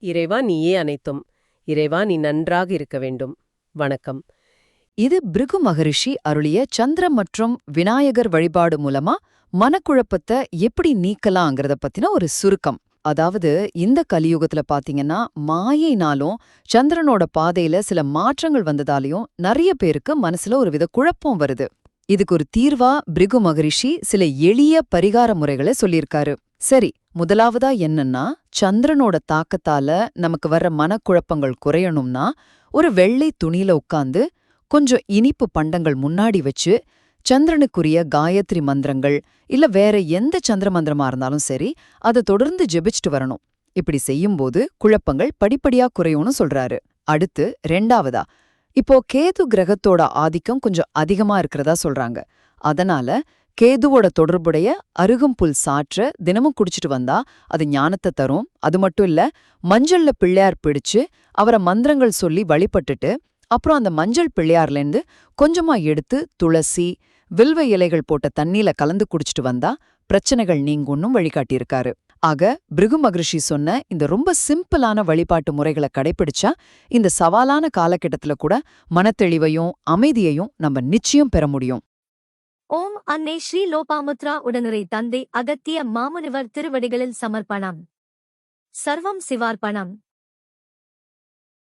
இறைவா நீயே அனைத்தும். இறைவா நீ நன்றாக இருக்க வேண்டும். வணக்கம். இது பிருகு மகரிஷி அருளிய சந்திர மற்றும் விநாயகர் வழிபாடு மூலமா மனக்குழப்பத்தை எப்படி நீக்கலாங்கிறத பத்தின ஒரு சுருக்கம். அதாவது இந்த கலியுகத்துல பாத்தீங்கன்னா மாயைனாலும் சந்திரனோட பாதையில சில மாற்றங்கள் வந்ததாலையும் நிறைய பேருக்கு மனசுல ஒரு வித குழப்பம் வருது. இதுக்கு ஒரு தீர்வா பிருகு மகரிஷி சில எளிய பரிகார முறைகளை சொல்லியிருக்காரு. சரி, முதலாவதா என்னன்னா, சந்திரனோட தாக்கத்தால நமக்கு வர்ற மனக்குழப்பங்கள் குறையணும்னா ஒரு வெள்ளை துணியில உட்கார்ந்து கொஞ்சம் இனிப்பு பண்டங்கள் முன்னாடி வச்சு சந்திரனுக்குரிய காயத்ரி மந்திரங்கள் இல்ல வேற எந்த சந்திர மந்திரமா இருந்தாலும் சரி அதை தொடர்ந்து ஜெபிச்சுட்டு வரணும். இப்படி செய்யும்போது குழப்பங்கள் படிப்படியா குறையும்னு சொல்றாரு. அடுத்து ரெண்டாவதா, இப்போ கேது கிரகத்தோட ஆதிக்கம் கொஞ்சம் அதிகமா இருக்கிறதா சொல்றாங்க. அதனால கேதுவோட தொடர்புடைய அருகம்புல் சாற்ற தினமும் குடிச்சிட்டு வந்தா அது ஞானத்தை தரும். அது மட்டும் இல்ல, மஞ்சள்ல பிள்ளையார் பிடிச்சு அவரை மந்திரங்கள் சொல்லி வழிபட்டுட்டு அப்புறம் அந்த மஞ்சள் பிள்ளையார்லேருந்து கொஞ்சமா எடுத்து துளசி வில்வ இலைகள் போட்ட தண்ணியில கலந்து குடிச்சிட்டு வந்தா பிரச்சனைகள் நீங்கும்னும் வழிகாட்டியிருக்காரு. ஆக பிருகு மகரிஷி சொன்ன இந்த ரொம்ப சிம்பிளான வழிபாட்டு முறைகளை கடைபிடிச்சா இந்த சவாலான காலகட்டத்துல கூட மனத்தெளிவையும் அமைதியையும் நம்ம நிச்சயம் பெற முடியும். ஓம் அன்னை ஸ்ரீ லோபாமுத்ரா உடனுரை தந்தை அகத்திய மாமுனிவர் திருவடிகளில் சமர்ப்பணம். சர்வம் சிவார்ப்பணம்.